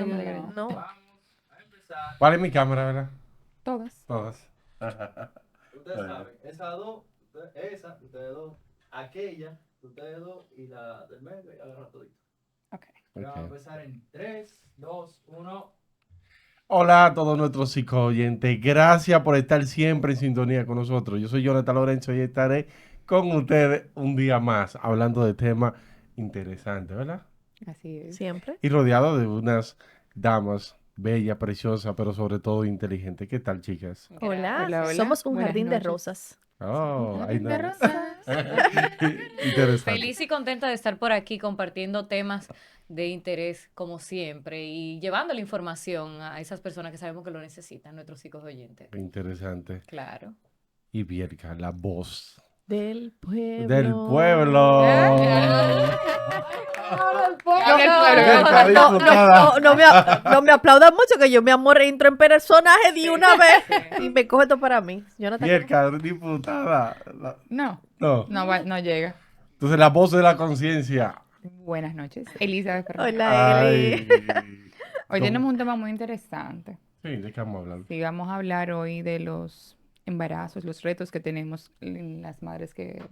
Margarita. No. ¿Cuál es mi cámara, verdad? Todas. Todas. Ustedes saben, esas dos, esa, ustedes dos, aquella, ustedes dos y la del medio y agarrar todito. Ok. Vamos a empezar en 3, 2, 1. Hola a todos nuestros psico-oyentes. Gracias por estar siempre en sintonía con nosotros. Yo soy Jonathan Lorenzo y estaré con ustedes un día más hablando de temas interesantes, ¿verdad? Así es. Siempre. Y rodeado de unas damas bellas, preciosas, pero sobre todo inteligentes. ¿Qué tal, chicas? Hola. Hola, hola. Somos un Buenas jardín de noches. rosas. Oh, ahí De no. rosas. Interesante. Feliz y contenta de estar por aquí compartiendo temas de interés como siempre y llevando la información a esas personas que sabemos que lo necesitan, nuestros hijos oyentes. Interesante. Claro. Y Bierka, la voz Del pueblo. del pueblo. Bierka, No, diputada. no me aplaudan mucho que yo, mi amor, entro en personaje de una vez y me coge esto para mí. Jonathan. Bierka, diputada. No, No. no llega. Entonces, la voz de la conciencia. Buenas noches. Elizabeth Fernández. Hola, Eli. Ay. Hoy ¿Cómo? tenemos un tema muy interesante. Sí, ¿de qué vamos a hablar? Sí, vamos a hablar hoy de los embarazos, los retos que tenemos en las madres que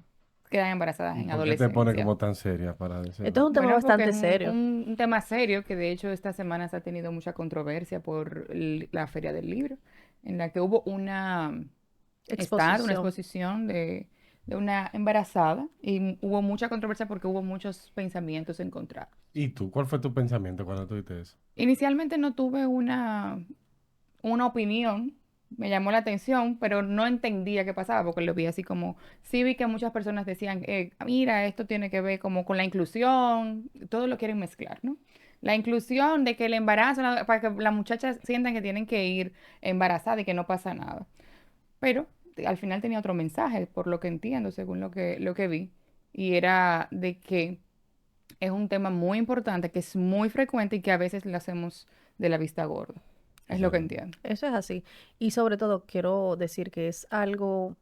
quedan embarazadas en ¿Por qué te pone adolescencia. como tan seria para decir? Esto es un tema Bueno, porque bastante es serio. un tema serio que de hecho esta semana se ha tenido mucha controversia por la Feria del Libro, en la que hubo una Exposición. exposición de una embarazada y hubo mucha controversia porque hubo muchos pensamientos encontrados. ¿Y tú? ¿Cuál fue tu pensamiento cuando tuviste eso? Inicialmente no tuve una opinión, me llamó la atención, pero no entendía qué pasaba porque lo vi así como, sí vi que muchas personas decían, mira, esto tiene que ver como con la inclusión, todo lo quieren mezclar, ¿no? La inclusión de que el embarazo, para que las muchachas sientan que tienen que ir embarazadas y que no pasa nada. Pero al final tenía otro mensaje, por lo que entiendo, según lo que vi, y era de que es un tema muy importante, que es muy frecuente y que a veces lo hacemos de la vista gorda. Es lo que Exacto. entiendo. Eso es así. Y sobre todo quiero decir que es algo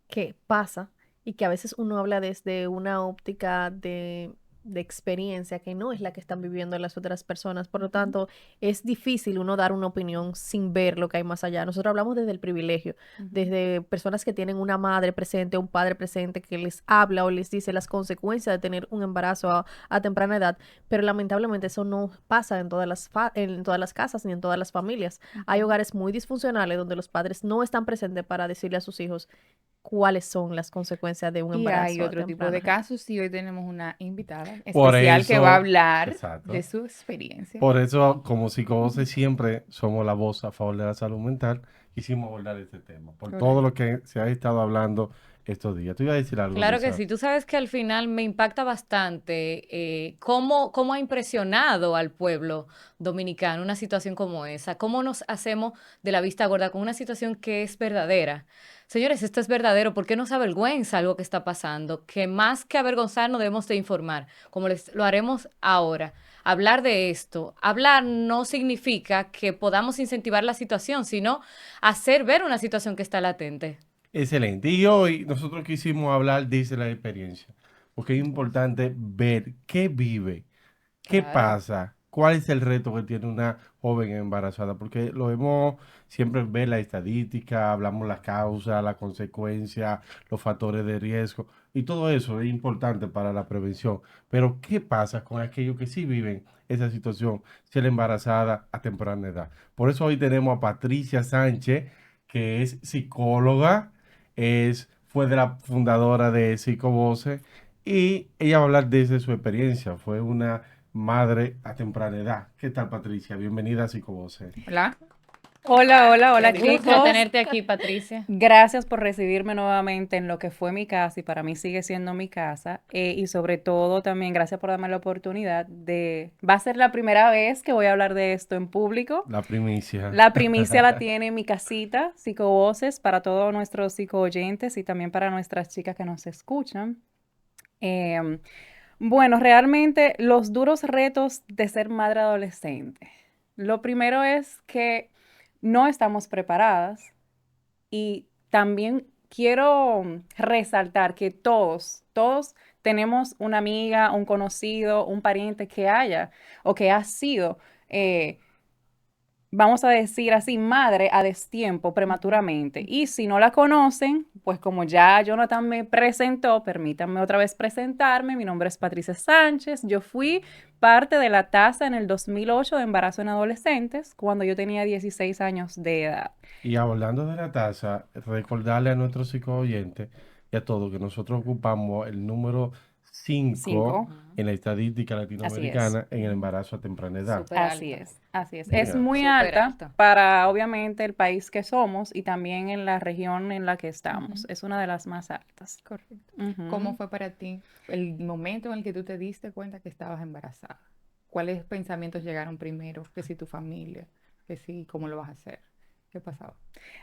que pasa y que a veces uno habla desde una óptica de experiencia que no es la que están viviendo las otras personas. Por lo tanto, es difícil uno dar una opinión sin ver lo que hay más allá. Nosotros hablamos desde el privilegio, desde personas que tienen una madre presente, un padre presente que les habla o les dice las consecuencias de tener un embarazo a temprana edad, pero lamentablemente eso no pasa en todas en todas las casas ni en todas las familias. Hay hogares muy disfuncionales donde los padres no están presentes para decirle a sus hijos cuáles son las consecuencias de un Y embarazo hay a otro tipo temprana de edad. casos y hoy tenemos una invitada Por especial que va a eso, hablar exacto. de su experiencia. Por eso, como psicovoces siempre somos la voz a favor de la salud mental, quisimos abordar este tema, por todo lo que se ha estado hablando estos días. Tú ibas a decir algo, Claro que Lisa. sí. Tú sabes que al final me impacta bastante cómo ha impresionado al pueblo dominicano una situación como esa, cómo nos hacemos de la vista gorda con una situación que es verdadera. Señores, esto es verdadero. ¿Por qué nos avergüenza algo que está pasando? Que más que avergonzarnos debemos de informar, como lo haremos ahora. Hablar de esto. Hablar no significa que podamos incentivar la situación, sino hacer ver una situación que está latente. Excelente. Y hoy nosotros quisimos hablar desde la experiencia, porque es importante ver qué vive, qué Claro. pasa, cuál es el reto que tiene una joven embarazada, porque lo vemos siempre ver la estadística, hablamos la causa, la consecuencia, los factores de riesgo, y todo eso es importante para la prevención. Pero ¿qué pasa con aquellos que sí viven esa situación, ser embarazada a temprana edad? Por eso hoy tenemos a Patricia Sánchez, que es psicóloga, fue de la fundadora de Psicovoce, y ella va a hablar desde su experiencia. Fue una madre a temprana edad. ¿Qué tal, Patricia? Bienvenida a Psicovoce. Hola. Hola Qué gusto chicos. tenerte aquí, Patricia. Gracias por recibirme nuevamente en lo que fue mi casa y para mí sigue siendo mi casa. Y sobre todo también gracias por darme la oportunidad va a ser la primera vez que voy a hablar de esto en público. La primicia. La primicia la tiene mi casita, Psicovoces, para todos nuestros psicooyentes y también para nuestras chicas que nos escuchan. Em, bueno, realmente los duros retos de ser madre adolescente. Lo primero es que no estamos preparadas y también quiero resaltar que todos tenemos una amiga, un conocido, un pariente que haya o que ha sido vamos a decir así, madre a destiempo, prematuramente. Y si no la conocen, pues como ya Jonathan me presentó, permítanme otra vez presentarme. Mi nombre es Patricia Sánchez. Yo fui parte de la tasa en el 2008 de embarazo en adolescentes, cuando yo tenía 16 años de edad. Y hablando de la tasa, recordarle a nuestros psicoyentes y a todos que nosotros ocupamos el número 5 5, en la estadística así es. latinoamericana en el embarazo a temprana edad. Súper Así alta. es, así es. Muy Es alta. muy Súper alta alta. para, obviamente, el país que somos y también en la región en la que estamos. Ujú. Es una de las más altas. Correcto. ¿Cómo Ujú. fue para ti el momento en el que tú te diste cuenta que estabas embarazada? ¿Cuáles pensamientos llegaron primero? Que si tu familia, que si cómo lo vas a hacer, ¿qué pasaba?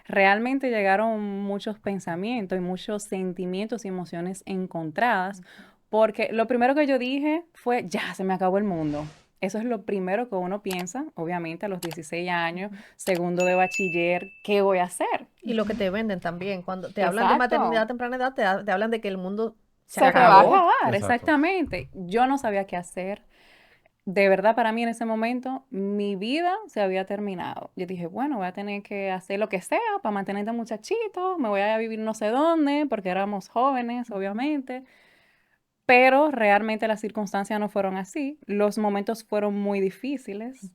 Realmente llegaron muchos pensamientos y muchos sentimientos y emociones encontradas, porque lo primero que yo dije fue, ya, se me acabó el mundo. Eso es lo primero que uno piensa, obviamente, a los 16 años, segundo de bachiller, ¿qué voy a hacer? Y lo que te venden también. Cuando te hablan de Exacto. maternidad a temprana edad, te hablan de que el mundo se Se te va a acabó. acabar, Exacto. exactamente. Yo no sabía qué hacer. De verdad, para mí en ese momento, mi vida se había terminado. Yo dije, bueno, voy a tener que hacer lo que sea para mantener a este muchachito, me voy a vivir no sé dónde, porque éramos jóvenes, obviamente. Pero realmente las circunstancias no fueron así. Los momentos fueron muy difíciles.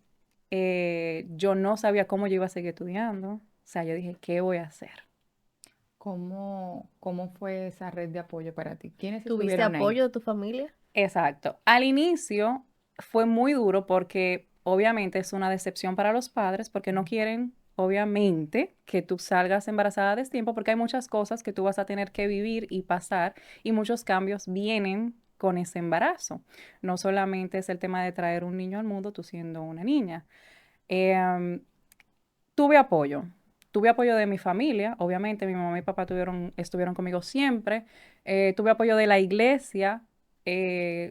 Yo no sabía cómo yo iba a seguir estudiando. O sea, yo dije, ¿qué voy a hacer? ¿Cómo fue esa red de apoyo para ti? ¿Quiénes ¿Tuviste estuvieron ahí? apoyo de tu familia? Exacto. Al inicio fue muy duro porque obviamente es una decepción para los padres porque no quieren, obviamente, que tú salgas embarazada a destiempo porque hay muchas cosas que tú vas a tener que vivir y pasar y muchos cambios vienen con ese embarazo. No solamente es el tema de traer un niño al mundo tú siendo una niña. Em, tuve apoyo. Tuve apoyo de mi familia, obviamente mi mamá y papá estuvieron conmigo siempre. Tuve apoyo de la iglesia,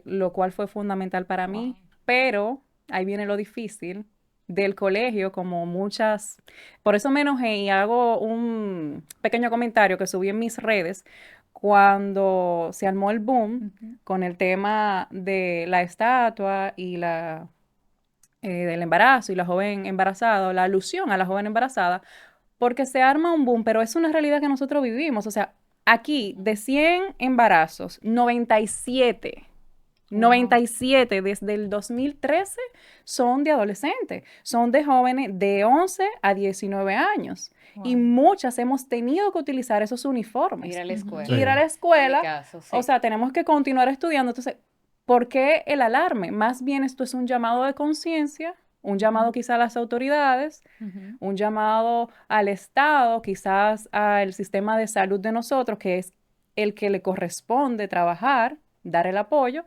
lo cual fue fundamental para mí, Wow. pero ahí viene lo difícil del colegio, como muchas. Por eso me enojé y hago un pequeño comentario que subí en mis redes cuando se armó el boom Ujú. con el tema de la estatua y del embarazo y la joven embarazada, o la alusión a la joven embarazada, porque se arma un boom, pero es una realidad que nosotros vivimos. O sea, aquí de 100 embarazos, 97, Wow. 97 desde el 2013 son de adolescentes, son de jóvenes de 11 a 19 años. Y Wow. muchas hemos tenido que utilizar esos uniformes. Ir a la Ujú. escuela. Sí. Ir a la En mi escuela, caso, o sí. sea, tenemos que continuar estudiando. Entonces, ¿por qué el alarme? Más bien esto es un llamado de conciencia, un llamado quizá a las autoridades, Ujú. un llamado al Estado, quizás al sistema de salud de nosotros, que es el que le corresponde trabajar, dar el apoyo,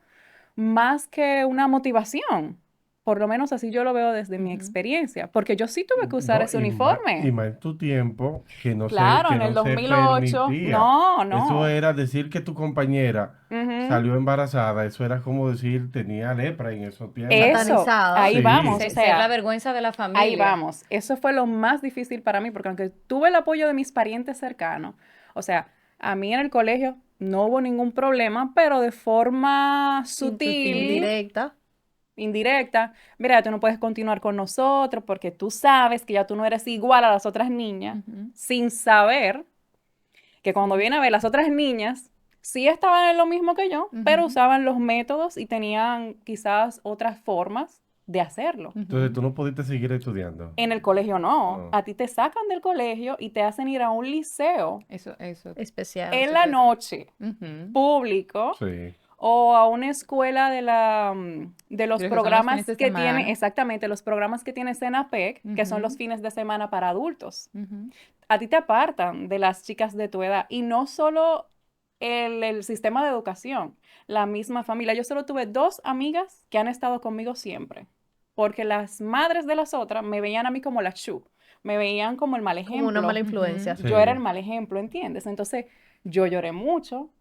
más que una motivación. Por lo menos así yo lo veo desde mi Ujú. experiencia, porque yo sí tuve que usar No, ese y uniforme. más en tu tiempo Claro, que en el no se 2008, permitía. no, Eso no. era decir que tu compañera Ujú. salió embarazada, eso era como decir tenía lepra en esos tiempos. Eso, Satanizada. ahí Sí. vamos, o Ser la sea, vergüenza de la ahí familia. vamos. Eso fue lo más difícil para mí, porque aunque tuve el apoyo de mis parientes cercanos, o sea, a mí en el colegio no hubo ningún problema, pero de forma sutil, Indirecta. indirecta, mira, tú no puedes continuar con nosotros porque tú sabes que ya tú no eres igual a las otras niñas, Ujú. sin saber que cuando Sí. viene a ver las otras niñas, sí estaban en lo mismo que yo, pero Ujú. usaban los métodos y tenían quizás otras formas de hacerlo. Entonces Ujú. tú no pudiste seguir estudiando. En el colegio no. No. A ti te sacan del colegio y te hacen ir a un liceo Eso. Especial. en la noche, Ujú. público, Sí. o a una escuela de de los De los que son los programas fines de que tiene, semana. exactamente, los programas que tiene Senapec, que son los Ujú. fines de semana para adultos. Ujú. A ti te apartan de las chicas de tu edad. Y no solo el sistema de educación, la misma familia. Yo solo tuve 2 amigas que han estado conmigo siempre, porque las madres de las otras me veían a mí como la chu, me veían como el mal Como una mala ejemplo. influencia. Ujú. Yo era el Sí. mal ejemplo, ¿entiendes? Entonces, yo lloré mucho,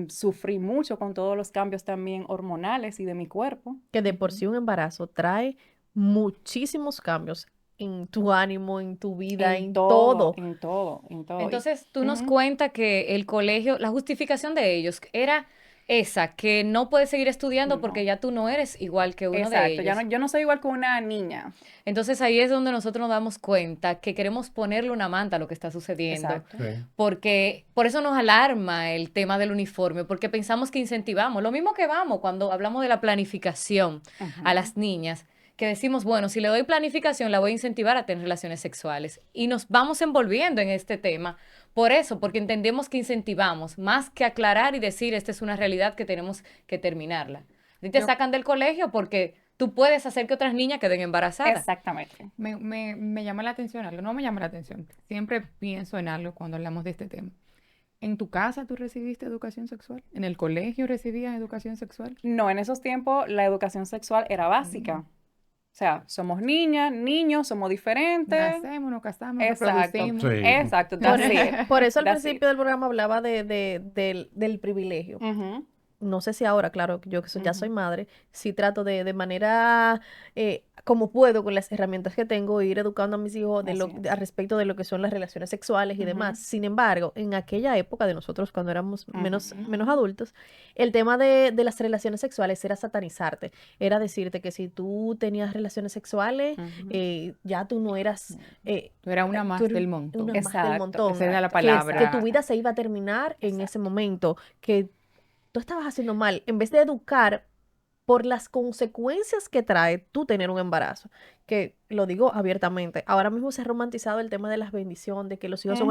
sufrí mucho con todos los cambios también hormonales y de mi cuerpo. Que de por sí un embarazo trae muchísimos cambios en tu ánimo, en tu vida, En en todo, todo. en todo, en todo. Entonces, tú nos Ujú. cuentas que el colegio, la justificación de ellos era Esa, que no puedes seguir estudiando No. porque ya tú no eres igual que uno de Exacto, ellos. yo no soy igual que una niña. Entonces ahí es donde nosotros nos damos cuenta que queremos ponerle una manta a lo que está sucediendo. Exacto. Sí. Porque por eso nos alarma el tema del uniforme, porque pensamos que incentivamos. Lo mismo que vamos cuando hablamos de la planificación a las niñas, que decimos, bueno, si le doy planificación, la voy a incentivar a tener relaciones sexuales. Y nos vamos envolviendo en este tema. Por eso, porque entendemos que incentivamos, más que aclarar y decir, esta es una realidad que tenemos que terminarla. A ti te Yo- sacan del colegio porque tú puedes hacer que otras niñas queden embarazadas. Exactamente. Me llama la atención algo, no me llama la atención. Siempre pienso en algo cuando hablamos de este tema. ¿En tu casa tú recibiste educación sexual? ¿En el colegio recibías educación sexual? No, en esos tiempos la educación sexual era básica. O sea, somos niñas, niños, somos diferentes. Nacemos, nos casamos, Exacto. reproducimos. Sí. Exacto, Por, that's it. por eso al That's it. principio del programa hablaba del privilegio. Ujú. No sé si ahora, claro, yo que ya soy Ujú. madre, sí trato de manera como puedo, con las herramientas que tengo, ir educando a mis hijos Así es. al respecto de lo que son las relaciones sexuales y Ujú. demás. Sin embargo, en aquella época de nosotros, cuando éramos menos Ujú. adultos, el tema de las relaciones sexuales era satanizarte. Era decirte que si tú tenías relaciones sexuales, Ujú. ya tú no eras... Tú eras una más tú eres del montón. una más del Exacto, montón. Esa era la Que palabra. tu vida se iba a terminar en ese Exacto. momento, que tú estabas haciendo mal, en vez de educar por las consecuencias que trae tú tener un embarazo, que lo digo abiertamente, ahora mismo se ha romantizado el tema de las bendiciones, de que los hijos Ujú. son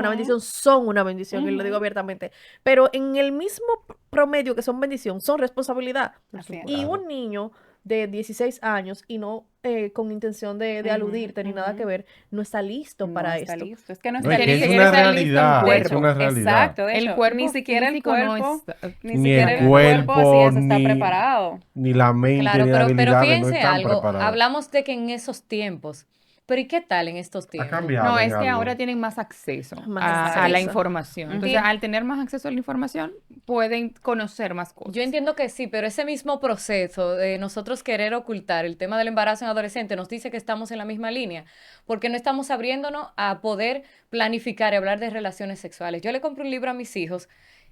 una bendición, y lo digo Ujú. abiertamente, pero en el mismo promedio que son bendición, son responsabilidad. Así es. Y Claro. un niño de 16 años y no con intención de Ujú, aludirte ni nada que ujú. ver, no está listo No para está esto. listo. Es que no No, está es que Ni es listo. siquiera una está listo el realidad, es cuerpo. una realidad. Exacto, de El hecho, cuerpo ni siquiera el físico no cuerpo, está. ni Ni siquiera el el cuerpo así cuerpo, está ni, preparado. ni la mente, Claro, ni pero habilidades no fíjense están algo, preparadas. hablamos de que en esos tiempos, pero ¿y qué tal en estos Ha tiempos? cambiado No, en es que ahora algo. tienen más acceso Más a la acceso. información. Entonces, Bien. al tener más acceso a la información, pueden conocer más cosas. Yo entiendo que sí, pero ese mismo proceso de nosotros querer ocultar el tema del embarazo en adolescente nos dice que estamos en la misma línea, porque no estamos abriéndonos a poder planificar y hablar de relaciones sexuales. Yo le compré un libro a mis hijos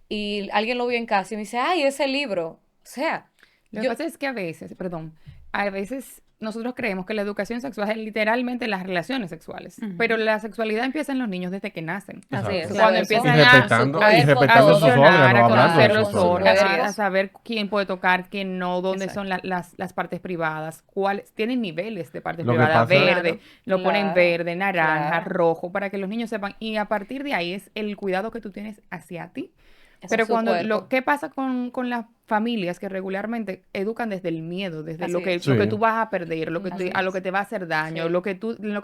y alguien lo vio en casa y me dice, ay, ese libro. O sea, Lo que yo, pasa es que a veces nosotros creemos que la educación sexual es literalmente las relaciones sexuales, pero Ujú. la sexualidad empieza en los niños desde que nacen. así es, Exacto. Cuando saber empiezan Y a, respetando, a, y cuerpo, respetando todo. sus funcionar, órganos, a hablando conocer de los sus órganos. órganos, Así a es. saber quién puede tocar, quién no, dónde son Exacto. las partes privadas, cuáles tienen niveles de partes Lo que privadas, pasa, verde, lo ponen Claro, verde, naranja, claro. rojo, para que los niños sepan. Y a partir de ahí es el cuidado que tú tienes hacia ti. Eso Pero su cuerpo. ¿qué pasa con las familias que regularmente educan desde el miedo, desde Así lo que, es. lo que Sí. tú vas a perder, Así a lo que es. te va a hacer daño, Sí. en lo que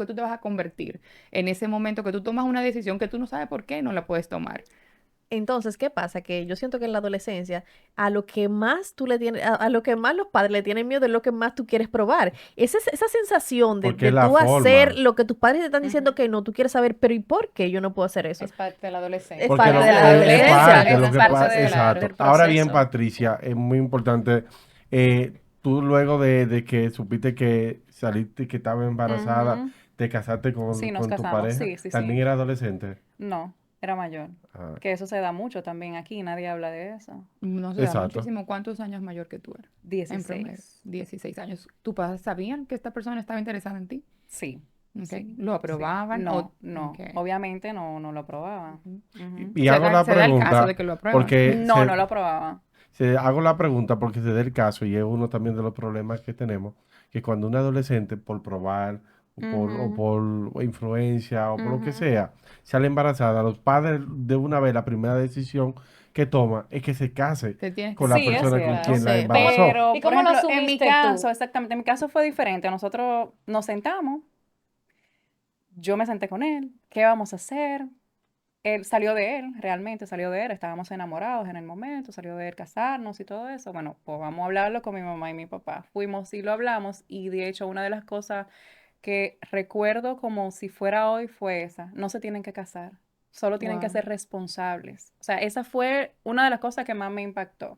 tú te vas a convertir en ese momento que tú tomas una decisión que tú no sabes por qué no la puedes tomar? Entonces, ¿qué pasa? Que yo siento que en la adolescencia, a lo que más tú le tienes, a lo que más los padres le tienen miedo es lo que más tú quieres probar. Esa sensación Porque de es la tú hacer forma. lo que tus padres te están diciendo Ujú. que no, tú quieres saber, pero ¿y por qué yo no puedo hacer eso? Es parte de la adolescencia. Es Porque parte lo, de la es adolescencia. parte, Es lo que parte pasa, del exacto. Ahora bien, proceso. Patricia, es muy importante, tú luego de que supiste que saliste, que estaba embarazada, Ujú. te casaste Sí, nos con tu casamos. pareja, Sí, sí, también sí. era adolescente. No, era mayor. Ah, Que eso se da mucho también aquí, nadie habla de eso. No se da exacto. muchísimo. ¿Cuántos años mayor que tú eres? En promedio, 16. 16 años. ¿Tus padres sabían que esta persona estaba interesada en ti? Sí, Ok. sí, ¿Lo sí. aprobaban? No, no. Ok. Obviamente no lo aprobaba. Ujú. Ujú. Y hago la Se da el caso pregunta de que lo aprueban. porque No lo aprobaba. hago la pregunta porque se da el caso y es uno también de los problemas que tenemos, que cuando un adolescente por probar o por influencia o por lo que Ujú. sea, sale embarazada, los padres de una vez la primera decisión que toma es que se case Te tienes que con la Sí, es persona con cierto. quien la Sí. embarazó. Pero, ¿Y por cómo lo ejemplo, en mi asumiste tú? caso, exactamente, en mi caso fue diferente. Nosotros nos sentamos, yo me senté con él, ¿qué vamos a hacer? Él salió de él, realmente salió de él, estábamos enamorados en el momento, salió de él casarnos y todo eso. Bueno, pues vamos a hablarlo con mi mamá y mi papá. Fuimos y lo hablamos y de hecho una de las cosas que recuerdo como si fuera hoy fue esa, no se tienen que casar, solo tienen que Wow. ser responsables. O sea, esa fue una de las cosas que más me impactó.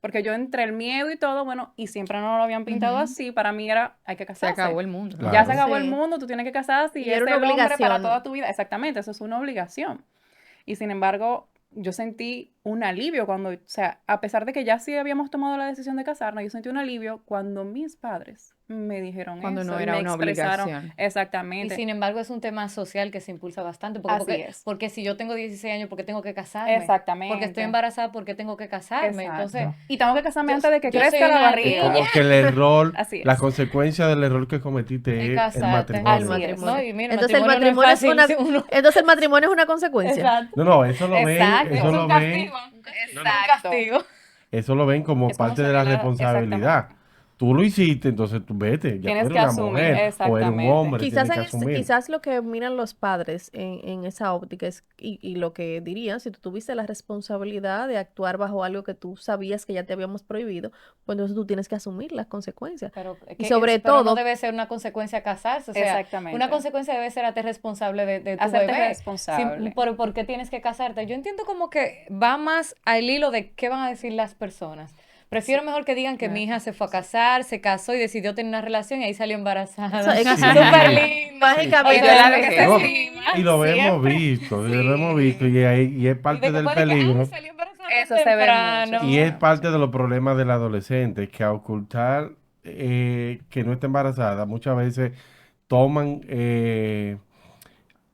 Porque yo entre el miedo y todo, bueno, y siempre no lo habían pintado Ujú. así, para mí era, hay que Se casarse. acabó el mundo. Claro. Ya se acabó el Sí. mundo, tú tienes que casarte y Y era es una el hombre para obligación. toda tu vida. Exactamente, eso es una obligación. Y sin embargo, yo sentí un alivio cuando, o sea, a pesar de que ya sí habíamos tomado la decisión de casarnos, yo sentí un alivio cuando mis padres me dijeron Cuando no eso y era me una expresaron obligación. Y exactamente. sin embargo es un tema social que se impulsa bastante, Así porque, es. porque si yo tengo 16 años, ¿por qué tengo que casarme? Porque Exactamente. estoy embarazada, ¿por qué tengo que casarme? Entonces, Exacto. Y tengo que casarme yo, antes de que yo soy crezca la una Es barriga. como niña que el error, Así la es. consecuencia del error que cometiste de es el casarte. El matrimonio. Así es. matrimonio. No, y mira, el Entonces el matrimonio no es matrimonio es fácil. una, si uno- entonces el matrimonio es una consecuencia. Exacto. No, eso lo ven, Exacto. Es eso un lo ven, castigo. no, Un no, castigo. eso lo ven como Es como parte de la salir responsabilidad. exactamente. Tú lo hiciste, entonces tú vete, ya tú Tienes eres que una asumir, mujer o eres un exactamente. hombre, Quizás, tienes que asumir. quizás lo que miran los padres en esa óptica es, y lo que dirían, si tú tuviste la responsabilidad de actuar bajo algo que tú sabías que ya te habíamos prohibido, pues entonces tú tienes que asumir las consecuencias. Pero, Y sobre pero no todo, debe ser una consecuencia casarse. O sea, una Exactamente. consecuencia debe ser hacerte responsable de tu Hacerte bebé. responsable. ¿Por qué tienes que casarte? Yo entiendo como que va más al hilo de qué van a decir las personas. Prefiero mejor que digan que mi hija se fue a casar, se casó y decidió tener una relación y ahí salió embarazada. es que Sí. Súper lindo. mágicamente, yo la que dejé. se No, estima, y lo hemos siempre. visto, y lo Sí. hemos visto, y es Y parte de que del puede que, peligro. salió embarazada Eso tan se ve temprano. mucho. Y es parte de los problemas del adolescente, que a ocultar que no está embarazada, muchas veces toman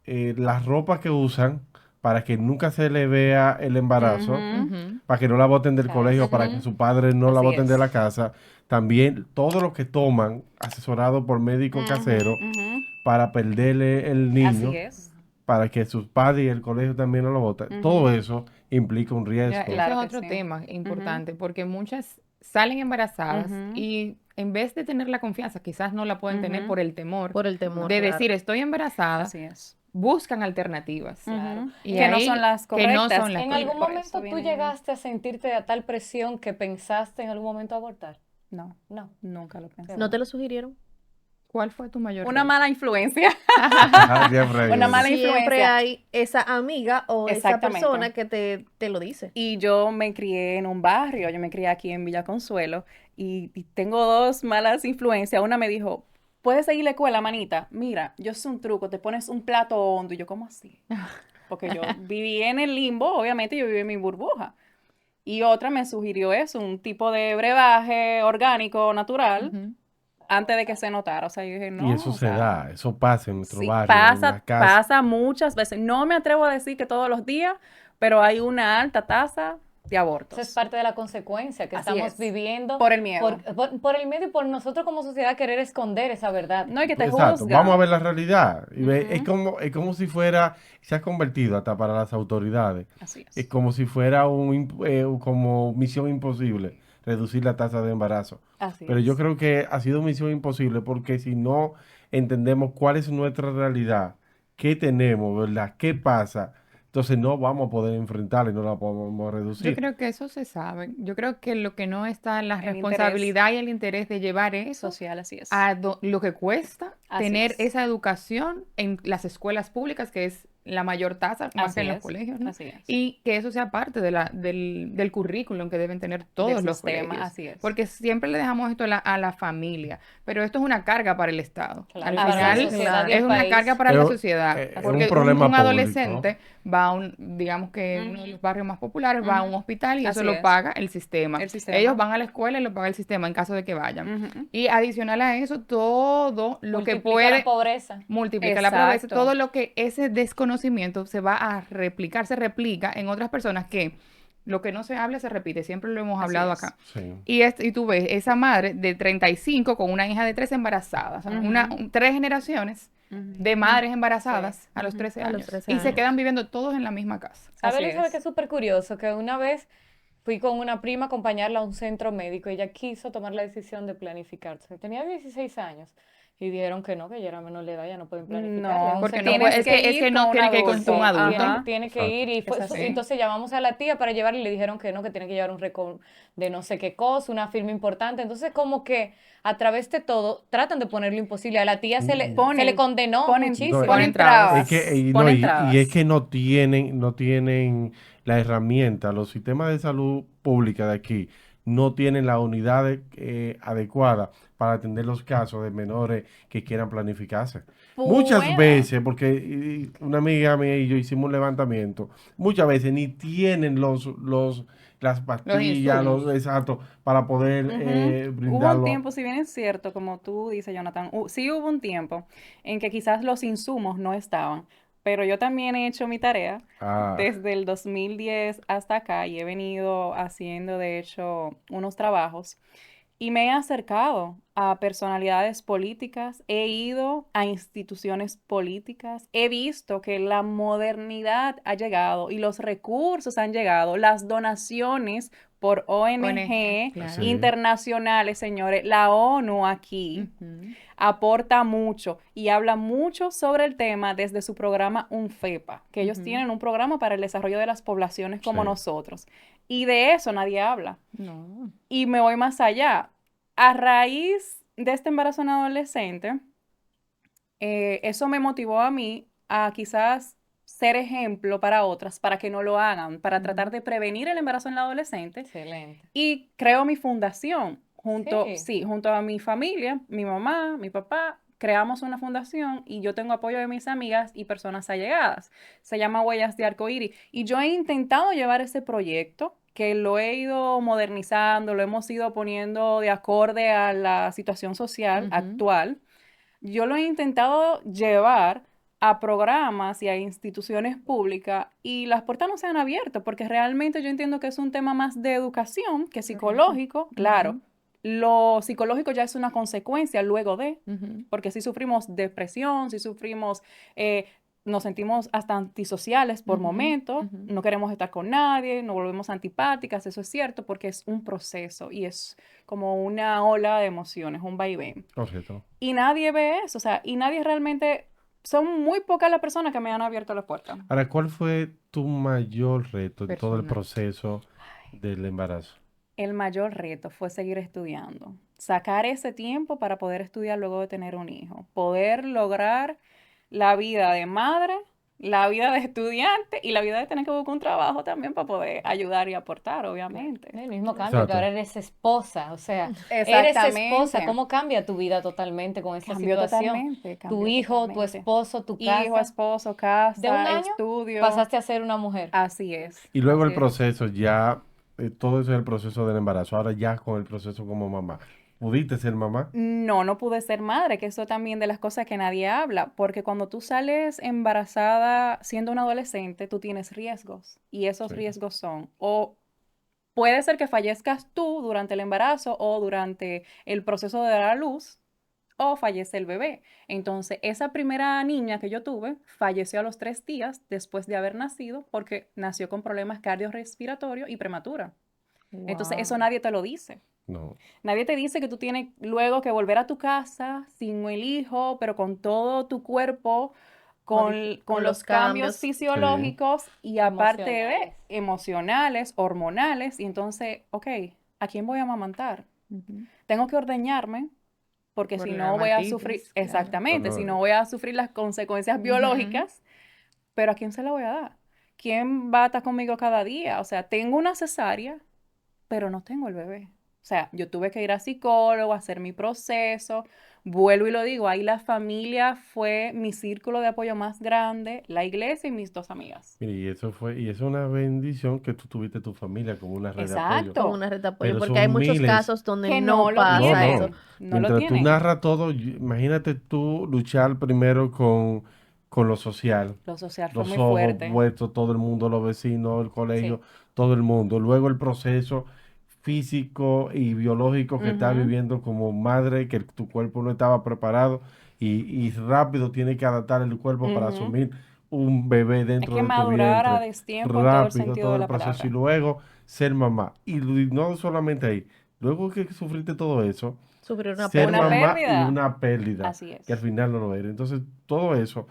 las ropas que usan para que nunca se le vea el embarazo, Ujú. Ujú. para que no la boten del colegio, para que Ujú. su padre no la Así boten de es. la casa. También todo lo que toman, asesorado por médicos caseros, Ujú. para perderle el niño, Así es. para que sus padres y el colegio también no lo voten. Todo eso implica un Mira, riesgo. ese Claro es que otro sí. tema importante, porque muchas salen embarazadas Ujú. y en vez de tener la confianza, quizás no la pueden tener Ujú. por el temor por el temor, de claro. decir estoy embarazada, Así es. buscan alternativas. Ujú. Y Que no ahí, son las que no correctas. son las ¿En correctas. algún Por momento eso tú vienen- llegaste a sentirte a tal presión que pensaste en algún momento abortar? No, No. nunca lo pensé. ¿No te lo sugirieron? ¿Cuál fue tu mayor Una reto? mala influencia. Siempre Una mala Siempre influencia. hay esa amiga o esa Exactamente. persona que te lo dice. Y yo me crié en un barrio, yo me crié aquí en Villa Consuelo y tengo dos malas influencias. Una me dijo, ¿puedes seguir la escuela, manita? Mira, yo sé un truco, te pones un plato hondo. Y yo, ¿cómo así? Porque yo viví en el limbo, obviamente yo viví en mi burbuja. Y otra me sugirió eso, un tipo de brebaje orgánico, natural, Ujú. antes de que se notara. O sea, yo dije, no. Y eso o se sea, da, eso pasa en nuestro sí, barrio, en la pasa, casa. pasa muchas veces. No me atrevo a decir que todos los días, pero hay una alta tasa de abortos. Eso es parte de la consecuencia que Así estamos es. viviendo Por el miedo. por el miedo y por nosotros como sociedad querer esconder esa verdad. No, y que te Exacto, juzgan. vamos a ver la realidad. Y ve, Ujú. es como si fuera, se ha convertido hasta para las autoridades. Así Es es. como si fuera como misión imposible reducir la tasa de embarazo. Así Pero yo es. creo que ha sido misión imposible porque si no entendemos cuál es nuestra realidad, qué tenemos, ¿verdad? ¿Qué pasa? Entonces no vamos a poder enfrentarla y no la podemos Yo reducir. creo que eso se sabe. Yo creo que lo que no está en la El interés responsabilidad y el interés de llevar eso social, así es. a lo que cuesta Así tener es. esa educación en las escuelas públicas, que es la mayor tasa, más Así que en los es, colegios, ¿no? así es. Y que eso sea parte de del currículum que deben tener todos los sistema, colegios. así es. Porque siempre le dejamos esto a la familia, pero esto es una carga para el Estado. Claro, Al para la final sociedad y el es una país. carga para la Pero, sociedad, es un porque problema un público. adolescente va a digamos que uno de los barrios más populares, va a un hospital y eso Así lo es. paga el sistema. El sistema. Ellos van a la escuela y lo paga el sistema en caso de que vayan. Ujú. Y adicional a eso, todo lo que Multiplica puede la pobreza. multiplicar la pobreza, Exacto. todo lo que ese desconocimiento se va a replicar, se replica en otras personas que lo que no se habla se repite, siempre lo hemos Así hablado es. acá. Sí. Y tú ves esa madre de 35 con una hija de 3 embarazada, o sea, Ujú. 3 generaciones de madres embarazadas a los Ujú. 13 A los años. 13 Y se años. quedan viviendo todos en la misma casa. ¿Sabes, Así Elizabeth, es. que es súper curioso? Que una vez fui con una prima a acompañarla a un centro médico y ella quiso tomar la decisión de planificarse. Tenía 16 años y dijeron que no, que ya era menor de edad, ya no pueden planificar. No, En un Porque centro no tienes puede- es médico. que, es que no con tiene que ir con adulto. un adulto. Ajá. Tiene que Exacto. ir y Es así. entonces llamamos a la tía para llevarle y le dijeron que no, que tiene que llevar un récord de no sé qué cosa, una firma importante. Entonces como que a través de todo tratan de poner lo imposible. A la tía se le Ponen- condenó ponen- muchísimo. No, Ponen Ponen trabas. trabas. Es que, y, no, Ponen y es trabas. que no tienen la herramienta, los sistemas de salud pública de aquí no tienen la unidad adecuada para atender los casos de menores que quieran planificarse. muchas pueda. veces, porque una amiga mía y yo hicimos un levantamiento, muchas veces ni tienen las pastillas, insumos. exacto, para poder Ujú. Hubo un brindarlo. tiempo, si bien es cierto, como tú dices, Jonathan, sí hubo un tiempo en que quizás los insumos no estaban, pero yo también he hecho mi tarea Ah, desde el 2010 hasta acá y he venido haciendo, de hecho, unos trabajos y me he acercado a personalidades políticas, he ido a instituciones políticas, he visto que la modernidad ha llegado y los recursos han llegado, las donaciones por ONG, ONG claro. sí, internacionales, señores, la ONU aquí Ujú. aporta mucho y habla mucho sobre el tema desde su programa UNFEPA, que ellos Ujú. tienen un programa para el desarrollo de las poblaciones como sí. nosotros. Y de eso nadie habla. No. Y me voy más allá. A raíz de este embarazo en adolescente, eso me motivó a mí a quizás ser ejemplo para otras, para que no lo hagan, para tratar de prevenir el embarazo en la adolescente. Excelente. Y creo mi fundación Sí. sí, junto a mi familia, mi mamá, mi papá, creamos una fundación y yo tengo apoyo de mis amigas y personas allegadas. Se llama Huellas de Arcoíris. Y yo he intentado llevar ese proyecto, que lo he ido modernizando, lo hemos ido poniendo de acorde a la situación social Ujú. actual. Yo lo he intentado llevar a programas y a instituciones públicas y las puertas no se han abierto porque realmente yo entiendo que es un tema más de educación que psicológico. Claro, lo psicológico ya es una consecuencia luego de, Ujú. porque si sufrimos depresión, si sufrimos, nos sentimos hasta antisociales por Ujú, momentos, ujú. no queremos estar con nadie, nos volvemos antipáticas, eso es cierto porque es un proceso y es como una ola de emociones, un vaivén. Correcto. Y nadie ve eso, o sea, y nadie realmente, son muy pocas las personas que me han abierto la puerta. Ahora, ¿cuál fue tu mayor reto en todo el Personal. proceso del embarazo? El mayor reto fue seguir estudiando, sacar ese tiempo para poder estudiar luego de tener un hijo, poder lograr la vida de madre, la vida de estudiante y la vida de tener que buscar un trabajo también para poder ayudar y aportar, obviamente. El mismo cambio, que Exacto. ahora eres esposa, o sea, eres esposa, Exactamente. ¿cómo cambia tu vida totalmente con esta Cambió situación? totalmente, Tu cambió hijo, tu totalmente. esposo, tu Hijo, casa. esposo, De un casa, año estudio. pasaste a ser una mujer. Así es, Y luego así el es. proceso ya, todo eso es el proceso del embarazo. Ahora ya con el proceso como mamá. ¿Pudiste ser mamá? No, no pude ser madre, que eso también de las cosas que nadie habla, porque cuando tú sales embarazada siendo una adolescente, tú tienes riesgos y esos Sí. riesgos son o puede ser que fallezcas tú durante el embarazo o durante el proceso de dar a luz o fallece el bebé. Entonces, esa primera niña que yo tuve falleció a los 3 días después de haber nacido porque nació con problemas cardiorrespiratorios y prematura. Entonces, eso Wow. nadie te lo dice. No. Nadie te dice que tú tienes luego que volver a tu casa sin el hijo, pero con todo tu cuerpo, con Con los los cambios cambios. fisiológicos y aparte de Emocionales. emocionales, hormonales. Y entonces, ok, ¿a quién voy a amamantar? Ujú. Tengo que ordeñarme porque Por si la no voy a sufrir, mamitis, claro. exactamente, si no No, voy a sufrir las consecuencias Ujú. biológicas, pero ¿a quién se la voy a dar? ¿Quién va a estar conmigo cada día? O sea, tengo una cesárea, pero no tengo el bebé. O sea, yo tuve que ir a psicólogo, hacer mi proceso. Vuelvo y lo digo, ahí la familia fue mi círculo de apoyo más grande, la iglesia y mis 2 amigas. mire, y eso es una bendición que tú tuviste tu familia como una red de apoyo. Como Exacto, una red de apoyo, Pero porque hay son muchos miles. casos donde que no no lo No, pasa eso. no. tienen, no lo Mientras tú tienen. narras todo, imagínate tú luchar primero con lo social. Lo social fue Los muy ojos fuerte. vuestros, todo el mundo, los vecinos, el colegio, Sí. todo el mundo. Luego el proceso físico y biológico que estás Ujú. viviendo como madre, que tu cuerpo no estaba preparado y rápido tiene que adaptar el cuerpo para Ujú. asumir un bebé Hay dentro que de tu madurar a vientre. destiempo en todo el Rápido sentido todo de el la proceso y palabra. luego ser mamá. Y no solamente ahí, luego que sufriste todo eso, Sufrir una ser Una pérdida. mamá y pérdida. una pérdida, Así que al es. final no lo eres. Entonces, todo eso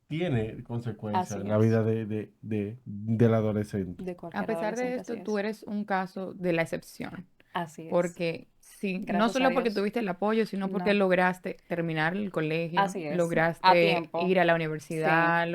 tiene consecuencias Así en la es. vida del adolescente. De A cualquier pesar de adolescente, así esto, tú es. eres un caso de la excepción. Así es. Porque sí, no Gracias a solo porque Dios. tuviste el apoyo, sino porque No. lograste terminar el colegio, Así es. A lograste tiempo. ir a la Sí. universidad,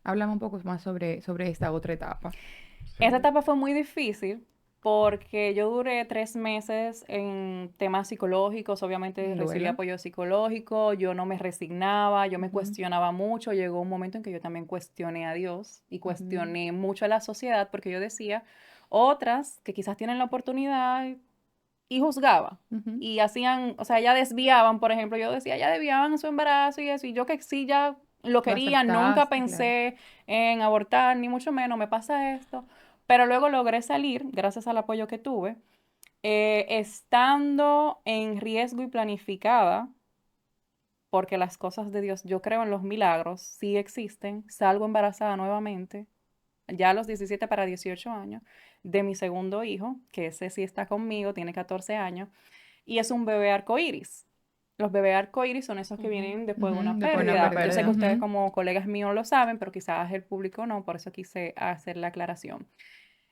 Háblame un poco más sobre esta otra etapa. Sí. Esa etapa fue muy difícil porque yo duré 3 meses en temas psicológicos, obviamente recibí Duelo. apoyo psicológico, yo no me resignaba, yo me Ujú. cuestionaba mucho, llegó un momento en que yo también cuestioné a Dios y cuestioné mucho a la sociedad porque yo decía, otras que quizás tienen la oportunidad y juzgaba Ujú. y hacían, o sea, ya desviaban, por ejemplo, yo decía, ya desviaban su embarazo y eso, y yo que sí ya lo quería, nunca aceptaste, claro. pensé en abortar, ni mucho menos, me pasa esto, pero luego logré salir, gracias al apoyo que tuve, estando en riesgo y planificada, porque las cosas de Dios, yo creo en los milagros, sí existen, salgo embarazada nuevamente, ya a los 17 para 18 años, de mi segundo hijo, que ese sí está conmigo, tiene 14 años, y es un bebé arcoíris. Los bebés arcoíris son esos que vienen después de una Después de una pérdida. Yo sé pérdida. que ustedes Ujú. como colegas míos lo saben, pero quizás el público no, por eso quise hacer la aclaración.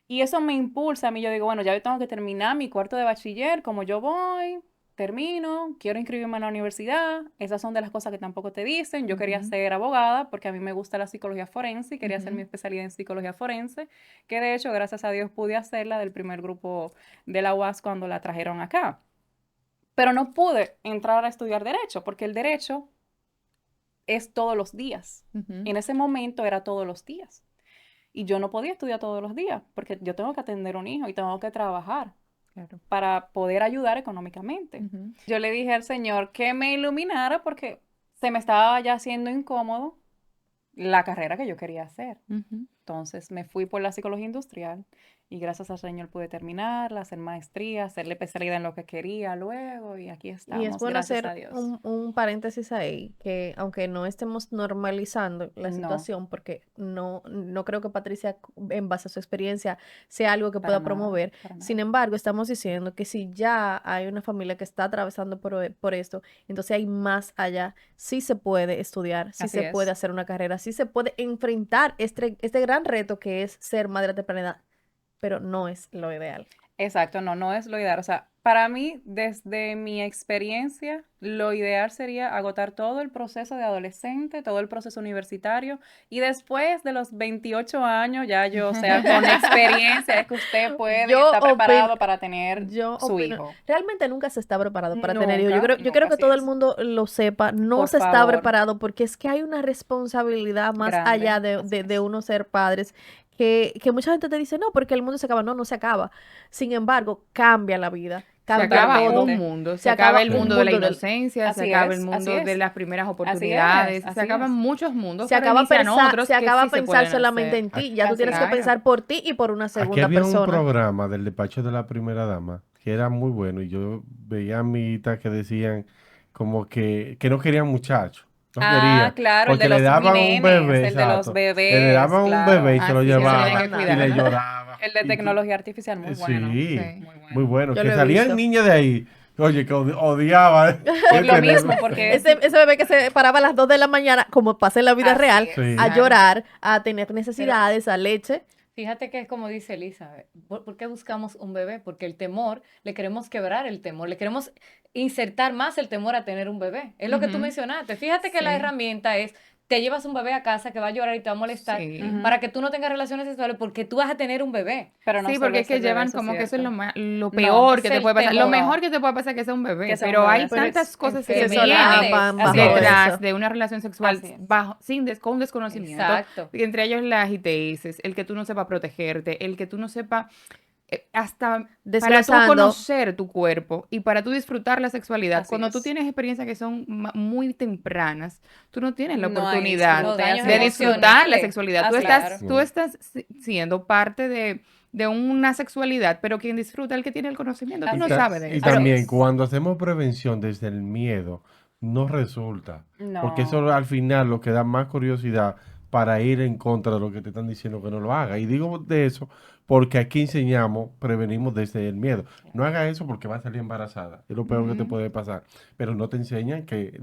Y eso me impulsa a mí, yo digo, bueno, ya yo tengo que terminar mi cuarto de bachiller, como yo voy, termino, quiero inscribirme en la universidad, esas son de las cosas que tampoco te dicen. Yo quería Ujú. ser abogada porque a mí me gusta la psicología forense y quería hacer mi Ujú. especialidad en psicología forense, que de hecho, gracias a Dios, pude hacerla del primer grupo de la UAS cuando la trajeron acá. Pero no pude entrar a estudiar derecho porque el derecho es todos los días. Ujú. En ese momento era todos los días. Y yo no podía estudiar todos los días porque yo tengo que atender un hijo y tengo que trabajar Claro. para poder ayudar económicamente. Ujú. Yo le dije al Señor que me iluminara porque se me estaba ya haciendo incómodo la carrera que yo quería hacer. Ujú. Entonces me fui por la psicología industrial y gracias al Señor pude terminarla, hacer maestría, hacerle especialidad en lo que quería luego y aquí Y es estamos, bueno gracias a hacer Dios. un paréntesis ahí, que aunque no estemos normalizando la No, situación, porque no creo que Patricia, en base a su experiencia, sea algo que para pueda nada, promover. para Sin nada. embargo, estamos diciendo que si ya hay una familia que está atravesando por esto, entonces hay más allá. Sí se puede estudiar, sí Así se puede es. hacer una carrera, sí se puede enfrentar este gran reto que es ser madre a temprana edad, pero no es lo ideal. Exacto, no, no es lo ideal. O sea, para mí, desde mi experiencia, lo ideal sería agotar todo el proceso de adolescente, todo el proceso universitario, y después de los 28 años, ya yo, o sea, con experiencia, es que usted puede Yo estar opino, preparado para tener yo su opino, hijo. realmente nunca se está preparado para tener hijos. Nunca, Yo creo nunca que así todo el es. mundo lo sepa, no Por se está favor, preparado porque es que hay una responsabilidad más allá grande, así de es. uno ser padres, que mucha gente te dice, no, porque el mundo se acaba. No, no se acaba. Sin embargo, cambia la vida, Se cambia acaba todo. un Totalmente. mundo, Se se acaba acaba el un mundo de la mundo inocencia, se acaba el Así mundo de es, las primeras así oportunidades, se así acaban es. muchos mundos, se pero acaba, inician otros se que acaba sí a se pensar pueden solamente hacer. en ti. Ya tú Así tienes que es. Claro. pensar por ti y por una Aquí segunda había un persona. programa del despacho de la primera dama que era muy bueno y yo veía amiguitas que decían como que no querían muchachos, no Ah, querían, claro, el de porque le los daban un nenes, bebé, el de los exacto, le bebés, daban un bebé y claro. se lo Así que Se lo tienen llevaban que mandan. y le cuidarlo. lloraban. El de Y tecnología artificial, muy bueno, sí, Sí. muy muy bueno. bueno, Yo que lo he salían visto. niñas de ahí, oye, que odiaba Por lo tener. mismo, porque es Ese bebé que se paraba a las 2 de la mañana, como pasa en la vida así real, es. Sí. a Claro. llorar, a tener Pero necesidades, a leche. fíjate que es como dice Elizabeth, ¿por qué buscamos un bebé? Porque el temor, le queremos quebrar el temor, le queremos insertar más el temor a tener un bebé. Es lo que tú Ujú. mencionaste. Fíjate que la Sí. herramienta es, te llevas un bebé a casa que va a llorar y te va a molestar Sí. Ujú. para que tú no tengas relaciones sexuales porque tú vas a tener un bebé. Pero no Sí, solo porque es es que el bebé, llevan eso es como que eso es cierto. lo No, peor es que te el puede pasar. Lo temor. mejor que te puede pasar es que sea un bebé, Que sea un pero bebé, hay así tantas es. cosas Que que se vienen solapan Así bajo es. detrás eso. de una relación sexual Así es. con desconocimiento, Exacto. entre ellos las ITS, el que tú no sepas protegerte, el que tú no sepas hasta para tú Desglosando, conocer tu cuerpo y para tú disfrutar la sexualidad. Así Cuando tú es. tienes experiencias que son muy tempranas, tú no tienes la No hay oportunidad Los disfrute, daños así de es. disfrutar la emocionales. sexualidad. Así Claro. es. Tú estás siendo parte de una sexualidad, pero quien disfruta es el que tiene el conocimiento. Tú Así no sabes de Y eso. Así también es. cuando hacemos prevención desde el miedo, no resulta. Porque eso No. al final lo que da más curiosidad para ir en contra de lo que te están diciendo que no lo haga. Y digo de eso porque aquí enseñamos, prevenimos desde el miedo. No haga eso porque va a salir embarazada. Es lo peor que te Ujú. puede pasar. Pero no te enseñan que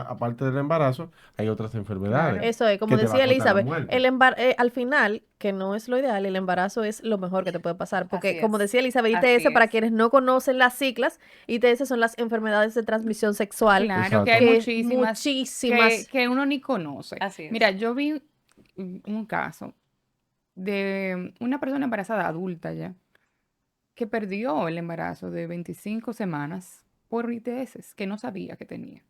aparte del embarazo hay otras enfermedades Claro. eso es, como que te va a decía costar la Elizabeth, muerte. al final, que no es lo ideal, el embarazo es lo mejor que te puede pasar. Porque, Así como es. decía Elizabeth, Así ITS, para es. quienes no conocen las siglas, ITS son las enfermedades de transmisión sexual, Claro que hay Exacto. que muchísimas muchísimas. que uno ni conoce. Así Mira, es. yo vi un caso de una persona embarazada adulta ya, que perdió el embarazo de 25 semanas por ITS que no sabía que tenía.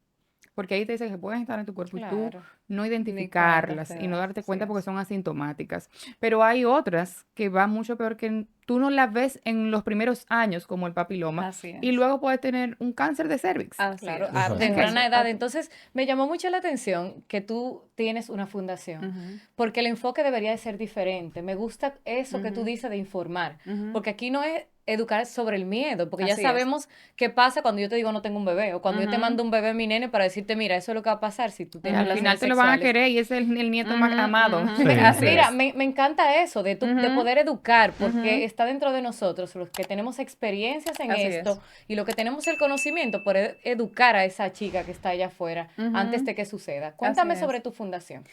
Porque hay ITS que pueden estar en tu cuerpo y tú Claro. no Ni cuenta identificarlas te y no das, darte así cuenta porque es. son asintomáticas. Pero hay otras que van mucho peor que tú no las ves en los primeros años, como el papiloma, Así y es. luego puedes tener un cáncer de cervix. Así Claro, es. a Exacto. temprana Eso. edad. Entonces, me llamó mucho la atención que tú tienes una fundación, Ujú, porque el enfoque debería de ser diferente. Me gusta eso que tú ujú, dices de informar, ujú. porque aquí no es educar sobre el miedo, porque ya Así es. sabemos qué pasa cuando yo te digo no tengo un bebé, o cuando yo te Ujú, mando un bebé a mi nene para decirte, mira, eso es lo que va a pasar si tú Y tienes al final relaciones te lo van a sexuales. querer y ese es el nieto más ujú, amado. ujú. Sí, Así Mira, es. me encanta eso de Ujú, poder educar, porque ujú. está dentro de nosotros, los que tenemos experiencias en Así es. esto y los que tenemos el conocimiento, poder educar a esa chica que está allá afuera antes Ujú. de que suceda. Así Cuéntame es. sobre tu fundación.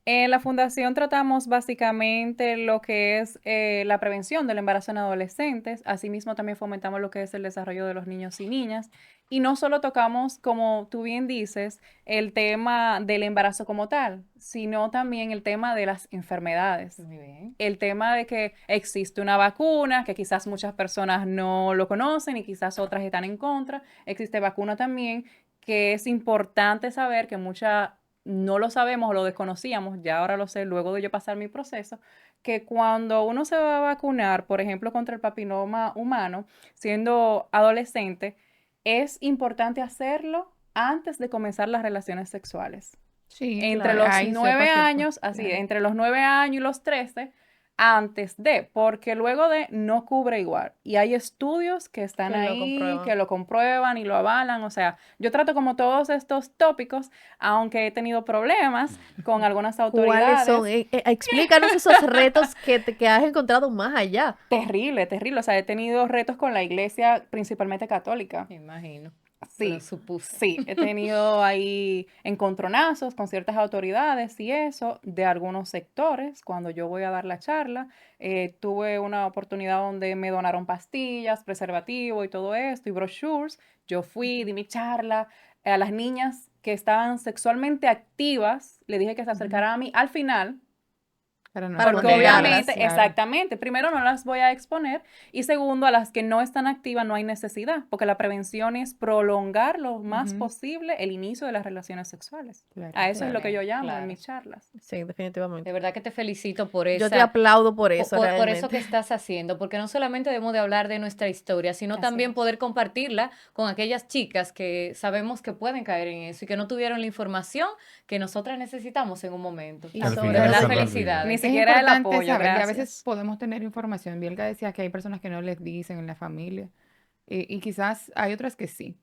En la fundación tratamos básicamente lo que es la prevención del embarazo en adolescentes. Asimismo, también fomentamos lo que es el desarrollo de los niños y niñas. Y no solo tocamos, como tú bien dices, el tema del embarazo como tal, sino también el tema de las enfermedades. Muy bien. El tema de que existe una vacuna, que quizás muchas personas no lo conocen y quizás otras están en contra. Existe vacuna también, que es importante saber que muchas no lo sabemos o lo desconocíamos, ya ahora lo sé luego de yo pasar mi proceso, que cuando uno se va a vacunar, por ejemplo, contra el papiloma humano, siendo adolescente, es importante hacerlo antes de comenzar las relaciones sexuales. Sí, Entre claro, los ahí 9 sepa que años, así, claro. entre los 9 años y los 13, antes de, porque luego de no cubre igual. Y hay estudios que están Que lo ahí, comprueban. que lo comprueban y lo avalan. O sea, yo trato como todos estos tópicos, aunque he tenido problemas con algunas ¿Cuáles son? autoridades. Explícanos esos retos que has encontrado más allá. Terrible, terrible. O sea, he tenido retos con la iglesia, principalmente católica. Me imagino. Lo Sí, supuse. sí, he tenido ahí encontronazos con ciertas autoridades y eso, de algunos sectores. Cuando yo voy a dar la charla, tuve una oportunidad donde me donaron pastillas, preservativo y todo esto, y brochures. Yo fui, di mi charla a las niñas que estaban sexualmente activas, le dije que se acercaran a mí al final. Para no Para no Porque exponerlas, negarlas. obviamente, claro. exactamente, primero no las voy a exponer y segundo, a las que no están activas no hay necesidad, porque la prevención es prolongar lo más Ujú. posible el inicio de las relaciones sexuales. Claro, A eso es lo Claro, que yo llamo en claro. mis charlas. Sí, De definitivamente. verdad que te felicito por Yo te esa, aplaudo por po- eso, por eso que realmente. estás haciendo, porque no solamente debemos de hablar de nuestra historia, sino Así también es. poder compartirla con aquellas chicas que sabemos que pueden caer en eso y que no tuvieron la información que nosotras necesitamos en un momento. Y Al sobre De final verdad, se todo, te olvida. Ni felicidades. Es siquiera el importante apoyo, saber que a veces gracias. podemos tener información. Bielka decía que hay personas que no les dicen en la familia y quizás hay otras que sí.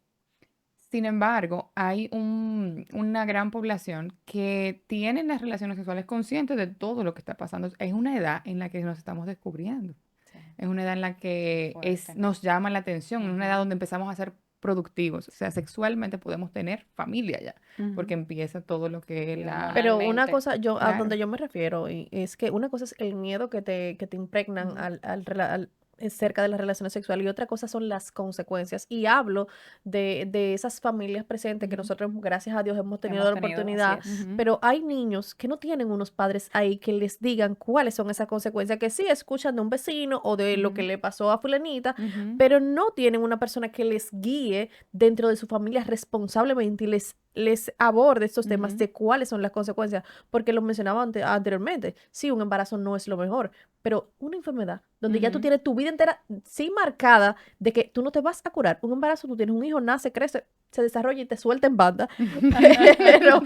Sin embargo, hay una gran población que tiene las relaciones sexuales conscientes de todo lo que está pasando. Es una edad en la que nos estamos descubriendo. Sí, Es una edad en la que fuerte. nos llama la atención. Es una edad Ujú. donde empezamos a ser productivos. O sea, sexualmente podemos tener familia ya, porque Ujú. empieza todo lo que es Y la... pero una hormonalmente. cosa, yo a donde Claro. yo me refiero, y es que una cosa es el miedo que te impregnan Ujú. cerca de las relaciones sexuales y otra cosa son las consecuencias. Y hablo de esas familias presentes que Ujú. nosotros, gracias a Dios, hemos tenido Hemos la tenido, así oportunidad, es. Ujú. pero hay niños que no tienen unos padres ahí que les digan cuáles son esas consecuencias, que sí escuchan de un vecino o de lo que Ujú. le pasó a fulanita, Ujú. pero no tienen una persona que les guíe dentro de su familia responsablemente y les aborde estos temas Ujú. de cuáles son las consecuencias, porque lo mencionaba anteriormente, sí, un embarazo no es lo mejor, pero una enfermedad donde ya tú Ujú. tienes tu vida entera sí marcada de que tú no te vas a curar, un embarazo, tú tienes un hijo, nace, crece, se desarrolla y te suelta en banda, pero,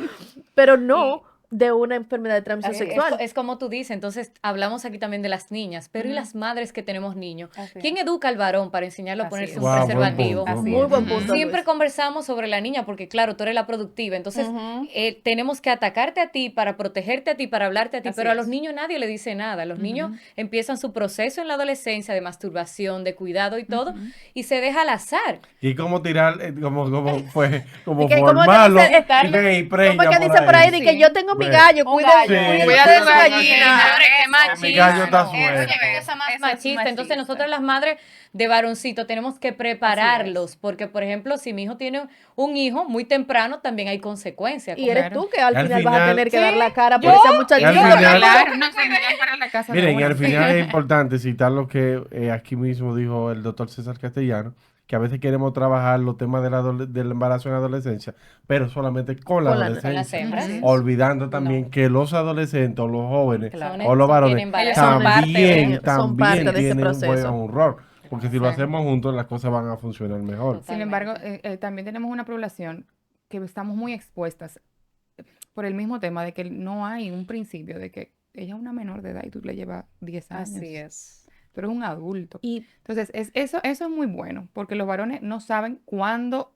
pero Y no de una enfermedad de transmisión Así es. sexual. es como tú dices, entonces hablamos aquí también de las niñas, pero ¿y Ujú. las madres que tenemos niños? Así ¿Quién es. educa al varón para enseñarlo a Así ponerse es. un Wow, buen preservativo? punto, Así Muy es. buen Ujú. punto, Siempre Luis. conversamos sobre la niña porque, claro, tú eres la productiva. Entonces, Ujú. tenemos que atacarte a ti para protegerte a ti, para hablarte a ti. Así Pero a los es. niños nadie le dice nada. Los niños Ujú. empiezan su proceso en la adolescencia de masturbación, de cuidado y todo, Ujú. y se deja al azar. Y como tirar, como Y como que, ¿cómo es que formarlo dice, y Darle- y ¿cómo es preña que por dice por ahí ahí. de que Sí. yo tengo mi Ve. gallo, Un cuide, gallo. cuide Sí. de su Sí. gallina. Señores, qué Mi machista. gallo está Oye, suelto. qué cosa más Eso es machista. Entonces, machista. nosotros las madres de varoncito tenemos que prepararlos, porque, por ejemplo, si mi hijo tiene un hijo muy temprano, también hay consecuencias. Y eres Claro. tú que al Y al final vas a final- tener que dar la cara por yo- ese y al muchachito. final- Claro, no se me dan para la casa de Miren, y uno. al final es importante citar lo que aquí mismo dijo el doctor César Castellano, que a veces queremos trabajar los temas del embarazo en la adolescencia, pero solamente con la Con la- Con las adolescencia, hembras. Ujú. olvidando también que los adolescentes o los jóvenes Claro. o los Son varones quienes embarazan. Ellos son parte también, de- son parte de ese tienen un buen proceso. rol, porque si lo Sí. hacemos juntos las cosas van a funcionar mejor. Total. Sin embargo, también tenemos una población que estamos muy expuestas por el mismo tema de que no hay un principio de que ella es una menor de edad y tú le llevas 10 años. Así es. Tú eres un adulto. Y Entonces, eso es muy bueno, porque los varones no saben cuándo,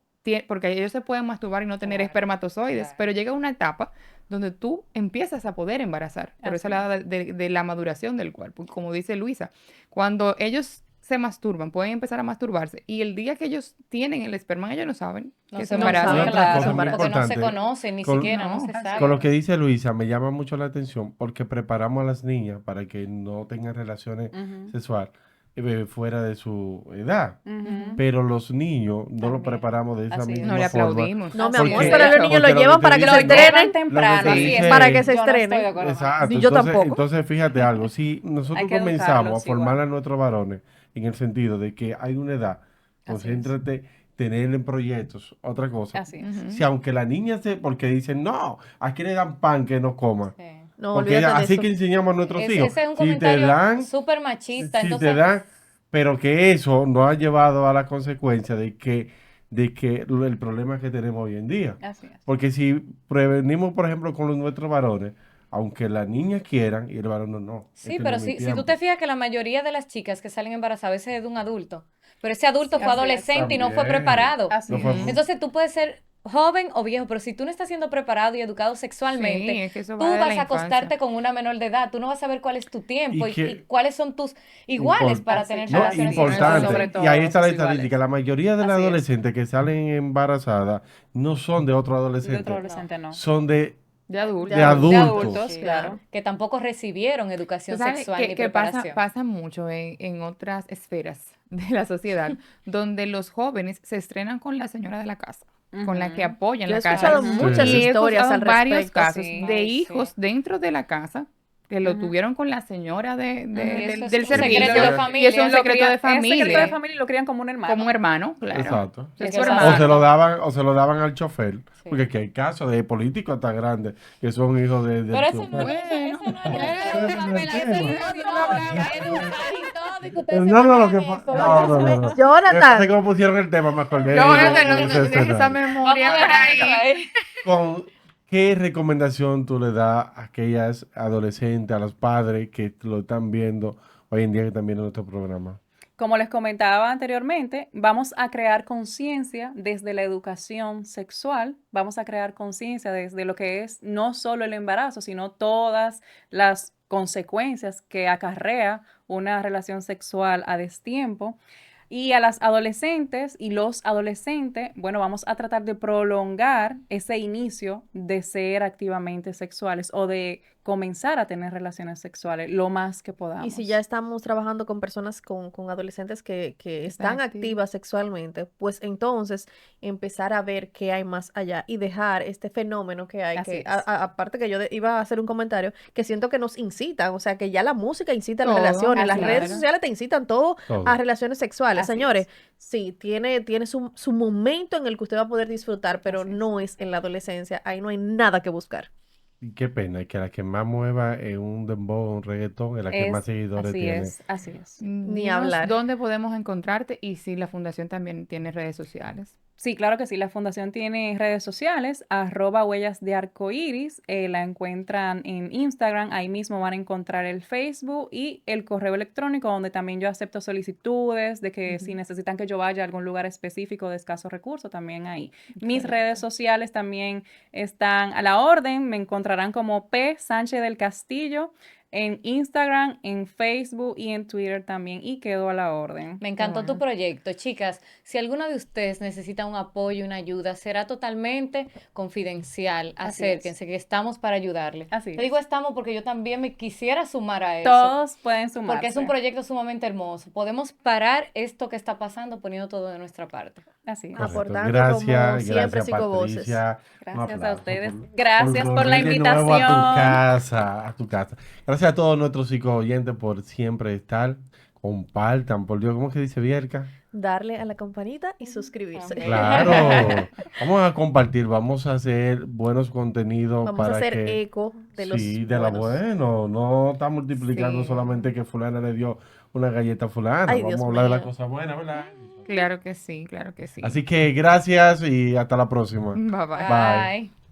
porque ellos se pueden masturbar y no tener Claro, espermatozoides, claro. pero llega una etapa donde tú empiezas a poder embarazar, por esa Así la edad de la maduración del cuerpo, como dice Luisa. Cuando ellos se masturban, pueden empezar a masturbarse, y el día que ellos tienen el esperma, ellos no saben No que se se no embarazan. saben, Y otra claro, cosa muy embarazo. Porque no se importante, conocen ni con- siquiera, no No, se sabe. con lo que dice Luisa, me llama mucho la atención porque preparamos a las niñas para que no tengan relaciones Ujú. sexuales fuera de su edad. Ujú. Pero los niños no los También. preparamos de esa Así es. misma No le forma. aplaudimos. no, mi Así amor, es. pero los niños lo Porque llevan que para que dice- se Lo llevan estrenen. temprano, Lo que así es. dice- Para que se Yo no estoy estrenen. de acuerdo con eso. Exacto. Sí, yo entonces, tampoco. entonces, fíjate algo. Si nosotros Hay que comenzamos a educarlos formar igual. a nuestros varones en el sentido de que hay una edad, Así es. concéntrate, tener en proyectos, otra cosa. Así es. Ujú. Si aunque la niña porque dicen, no, aquí le dan pan que no coma. Sí. No, Porque olvídate de así eso. que enseñamos a nuestros hijos. Ese es un Si te comentario dan, súper machista. si Entonces, te dan, pero que eso nos ha llevado a la consecuencia de que el problema que tenemos hoy en día. Así es. Porque si prevenimos, por ejemplo, con nuestros varones, aunque las niñas quieran y el varón no. sí, Este pero no es mi si tú tiempo. te fijas que la mayoría de las chicas que salen embarazadas a veces es de un adulto, pero ese adulto Sí, fue así es. adolescente y no fue También. preparado. Así No es. fue- Entonces tú puedes ser joven o viejo, pero si tú no estás siendo preparado y educado Sí, sexualmente, es que eso tú va de la vas a acostarte infancia. con una menor de edad, tú no vas a saber cuál es tu tiempo Y y, que- y cuáles son tus iguales para Así tener es. No, relaciones importante. sobre sexuales. todo, Y ahí está la sus iguales. estadística. La mayoría de las Así es. adolescentes que salen embarazadas no son de otro De adolescente. otro adolescente no. Son de De adultos. De adultos. De adultos, Sí. claro. Que tampoco recibieron educación Tú sabes sexual ni que pasa, preparación. pasa mucho en otras esferas de la sociedad, donde los jóvenes se estrenan con la señora de la casa, con la que Ujú. apoyan Yo he la casa. escuchado Ujú. muchas Sí. Y he historias escuchado al varios respecto. casos sí. de Ay, sí. hijos dentro de la casa que lo Ujú. tuvieron con la señora Y eso del es del un servicio. secreto de Y familia. Y eso es un Lo secreto de crían- es secreto de familia. familia y lo crían como un hermano. Como un hermano, claro. Exacto. Es Eso su es hermano. O se lo daban al chofer. Sí. Porque aquí hay casos de políticos tan grandes que son hijos del Pero eso no, chofer. eso no Ese no es el tema. No, No, lo que no. Jonathan, Sé cómo pusieron el tema, me acordé. Jonathan, de no ese dejes esa escenario. memoria por ahí. ¿Qué recomendación tú le das a aquellas adolescentes, a los padres que lo están viendo hoy en día, que están viendo nuestro programa? Como les comentaba anteriormente, vamos a crear conciencia desde la educación sexual, vamos a crear conciencia desde lo que es no solo el embarazo, sino todas las consecuencias que acarrea una relación sexual a destiempo. Y a las adolescentes y los adolescentes, bueno, vamos a tratar de prolongar ese inicio de ser activamente sexuales o de comenzar a tener relaciones sexuales lo más que podamos. y si ya estamos trabajando con personas, con adolescentes que están activas. activas sexualmente, pues entonces empezar a ver qué hay más allá y dejar este fenómeno que hay, Así que es. aparte que yo iba a hacer un comentario, que siento que nos incitan, o sea, que ya la música incita a las Todo, relaciones, las así redes es. sociales te incitan todo Todo. a relaciones sexuales. Así Señores, es. sí, tiene su momento en el que usted va a poder disfrutar, pero Así es. no es en la adolescencia, ahí no hay nada que buscar. Y qué pena, que la que más mueva es un dembow, un reggaetón, es la que más seguidores así tiene. es, así es. Ni Dinos hablar. dónde podemos encontrarte y si la fundación también tiene redes sociales. Sí, claro que sí. La fundación tiene redes sociales, @huellas de arcoíris. La encuentran en Instagram. Ahí mismo van a encontrar el Facebook y el correo electrónico, donde también yo acepto solicitudes de que si necesitan que yo vaya a algún lugar específico de escasos recursos, también ahí. Mis redes sociales también están a la orden. Me encontrarán como P. Sánchez del Castillo. en Instagram, en Facebook y en Twitter también. Y quedo a la orden. Me encantó tu bueno. proyecto. Chicas, si alguna de ustedes necesita un apoyo, una ayuda, será totalmente confidencial. Así Acérquense, que estamos para ayudarle. Así Te es. digo estamos porque yo también me quisiera sumar a eso, Todos pueden porque es un sumarse. proyecto sumamente hermoso. Podemos parar esto que está pasando poniendo todo de nuestra parte. Así es. Correcto. Aportando como Gracias, siempre gracias Psicovoces. Patricia. Un Gracias a aplauso ustedes. por Gracias por la volver de nuevo a tu invitación. casa, a tu casa. Gracias a todos nuestros psico-oyentes por siempre estar. Compartan, por Dios, ¿cómo que dice Bierka? Darle a la campanita y suscribirse. Amén. Claro, vamos a compartir, vamos a hacer buenos contenidos Vamos a para hacer que, eco de los sí, de la buenos. bueno, no está multiplicando Sí. solamente que fulana le dio una galleta a fulana, Ay, vamos Dios a hablar de la mío. cosa buena, ¿verdad? Claro que sí, claro que sí. Así que gracias y hasta la próxima. Bye bye. Bye. Bye.